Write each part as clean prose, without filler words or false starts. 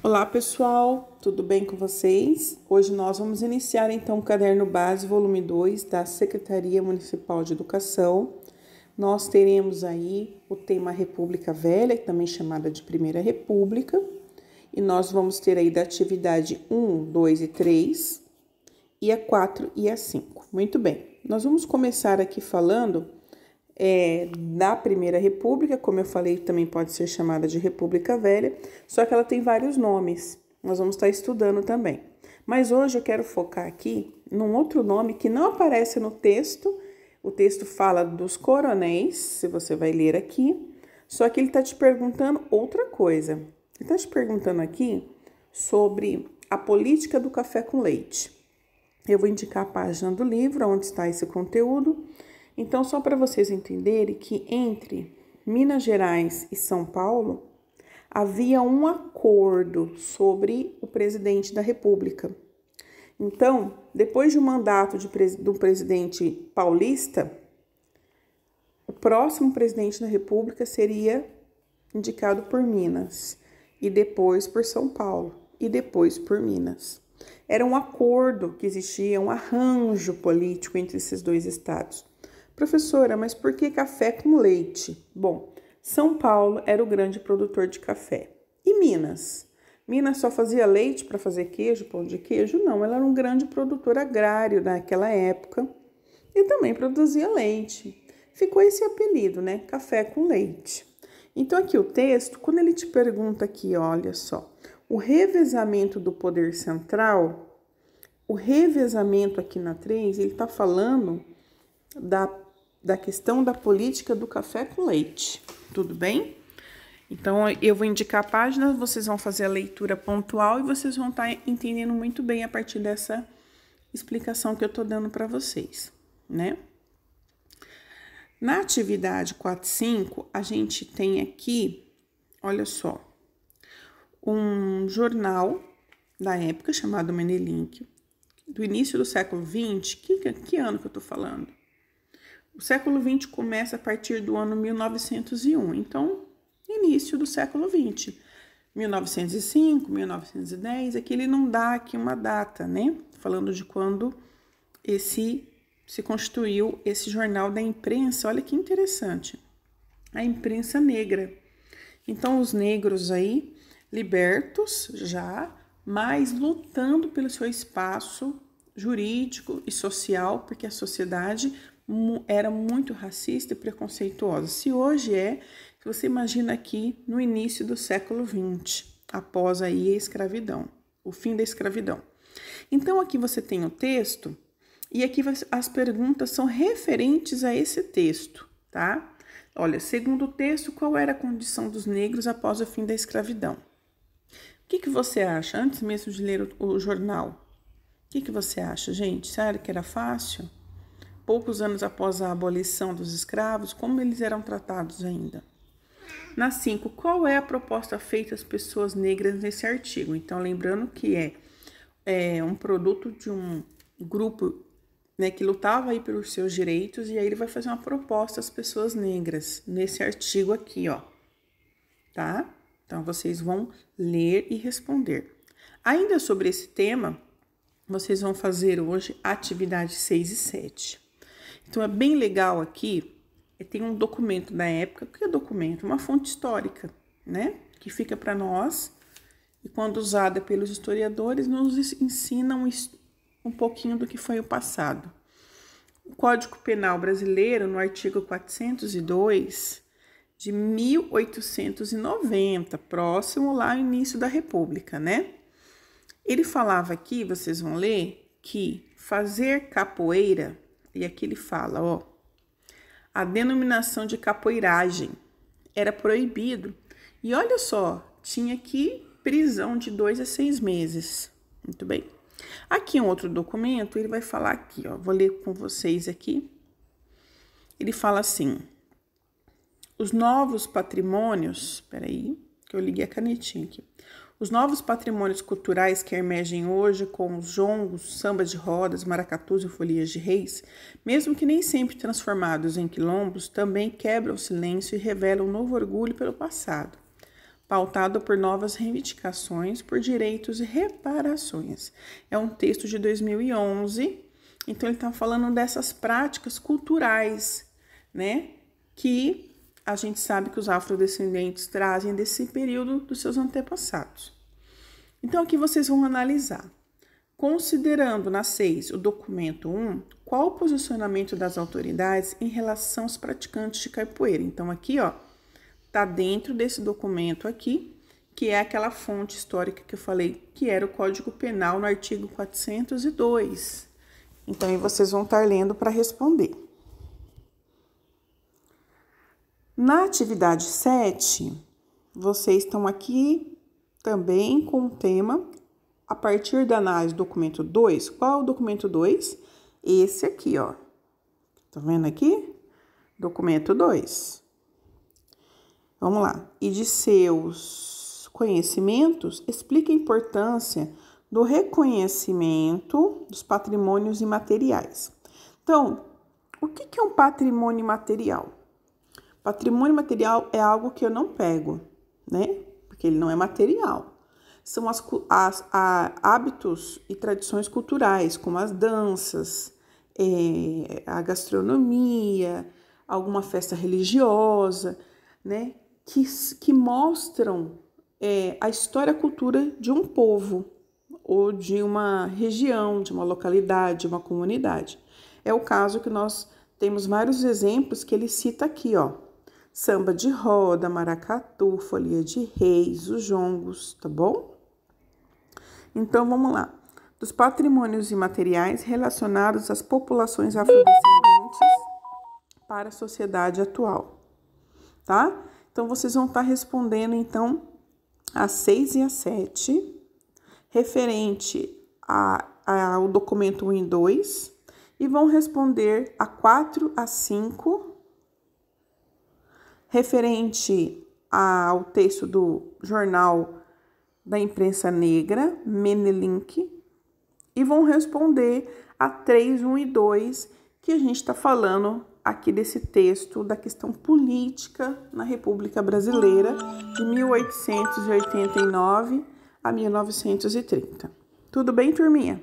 Olá pessoal, tudo bem com vocês? Hoje nós vamos iniciar então o Caderno Base, volume 2 da Secretaria Municipal de Educação. Nós teremos aí o tema República Velha, também chamada de Primeira República, e nós vamos ter aí da atividade 1, 2 e 3, e a 4 e a 5. Muito bem, nós vamos começar aqui falando da Primeira República, como eu falei, também pode ser chamada de República Velha, só que ela tem vários nomes, nós vamos estar estudando também. Mas hoje eu quero focar aqui num outro nome que não aparece no texto. O texto fala dos coronéis, se você vai ler aqui, só que ele está te perguntando outra coisa. Ele está te perguntando aqui sobre a política do café com leite. Eu vou indicar a página do livro, onde está esse conteúdo. Então, só para vocês entenderem que entre Minas Gerais e São Paulo, havia um acordo sobre o presidente da República. Então, depois de um mandato do presidente paulista, o próximo presidente da República seria indicado por Minas, e depois por São Paulo, e depois por Minas. Era um acordo que existia, um arranjo político entre esses dois estados. Professora, mas por que café com leite? Bom, São Paulo era o grande produtor de café. E Minas? Minas só fazia leite para fazer queijo, pão de queijo? Não, ela era um grande produtor agrário naquela época e também produzia leite. Ficou esse apelido, né? Café com leite. Então, aqui o texto, quando ele te pergunta aqui, olha só, o revezamento do poder central, o revezamento aqui na 3, ele está falando da questão da política do café com leite, tudo bem? Então, eu vou indicar a página, vocês vão fazer a leitura pontual e vocês vão estar entendendo muito bem a partir dessa explicação que eu tô dando para vocês, né? Na atividade 4 e 5, a gente tem aqui, olha só, um jornal da época chamado Menelink, do início do século XX. Que ano que eu tô falando? O século XX começa a partir do ano 1901, então, início do século XX. 1905, 1910, aqui ele não dá aqui uma data, né? Falando de quando se constituiu esse jornal da imprensa. Olha que interessante, a imprensa negra. Então, os negros aí, libertos já, mas lutando pelo seu espaço jurídico e social, porque a sociedade era muito racista e preconceituosa. Se hoje se você imagina aqui no início do século XX, após aí a escravidão, o fim da escravidão. Então aqui você tem o texto e aqui as perguntas são referentes a esse texto, tá? Olha, segundo o texto, qual era a condição dos negros após o fim da escravidão? O que você acha? Antes mesmo de ler o jornal, o que você acha, gente? Sério que era fácil? Poucos anos após a abolição dos escravos, como eles eram tratados ainda? Na 5, qual é a proposta feita às pessoas negras nesse artigo? Então, lembrando que é um produto de um grupo, né, que lutava aí pelos seus direitos, e aí ele vai fazer uma proposta às pessoas negras nesse artigo aqui, ó, tá? Então, vocês vão ler e responder. Ainda sobre esse tema, vocês vão fazer hoje atividade 6 e 7. Então, é bem legal aqui, tem um documento da época. O que é documento? Uma fonte histórica, né? Que fica para nós e, quando usada pelos historiadores, nos ensina um pouquinho do que foi o passado. O Código Penal brasileiro, no artigo 402, de 1890, próximo lá ao início da República, né? Ele falava aqui, vocês vão ler, que fazer capoeira, e aqui ele fala, ó, a denominação de capoeiragem era proibido. E olha só, tinha aqui prisão de 2 a 6 meses. Muito bem. Aqui um outro documento, ele vai falar aqui, ó, vou ler com vocês aqui. Ele fala assim, os novos patrimônios, peraí, que eu liguei a canetinha aqui. Os novos patrimônios culturais que emergem hoje, como os jongos, sambas de rodas, maracatus e folias de reis, mesmo que nem sempre transformados em quilombos, também quebram o silêncio e revelam um novo orgulho pelo passado. pautado por novas reivindicações por direitos e reparações. É um texto de 2011, então ele está falando dessas práticas culturais, né, que a gente sabe que os afrodescendentes trazem desse período dos seus antepassados. Então aqui vocês vão analisar. Considerando na 6 o documento 1, qual o posicionamento das autoridades em relação aos praticantes de capoeira? Então aqui, ó, tá dentro desse documento aqui, que é aquela fonte histórica que eu falei, que era o Código Penal no artigo 402. Então aí vocês vão estar lendo para responder. Na atividade 7, vocês estão aqui também com o tema, a partir da análise do documento 2. Qual é o documento 2? Esse aqui, ó. Tá vendo aqui? Documento 2. Vamos lá. E de seus conhecimentos, explica a importância do reconhecimento dos patrimônios imateriais. Então, o que é um patrimônio imaterial? Patrimônio material é algo que eu não pego, né? Porque ele não é material. São hábitos e tradições culturais, como as danças, a gastronomia, alguma festa religiosa, né? Que mostram a história e a cultura de um povo, ou de uma região, de uma localidade, de uma comunidade. É o caso que nós temos vários exemplos que ele cita aqui, ó. Samba de roda, maracatu, folia de reis, os jongos, tá bom? Então, vamos lá. Dos patrimônios imateriais relacionados às populações afrodescendentes para a sociedade atual, tá? Então, vocês vão estar respondendo, então, a 6 e a 7, referente ao documento 1 e 2, e vão responder a 4 a 5, referente ao texto do jornal da imprensa negra, Menelink, e vão responder a 3, 1 e 2, que a gente está falando aqui desse texto da questão política na República Brasileira, de 1889 a 1930. Tudo bem, turminha?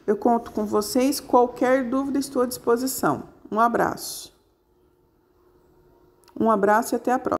Eu conto com vocês. Qualquer dúvida, estou à disposição. Um abraço. Um abraço e até a próxima.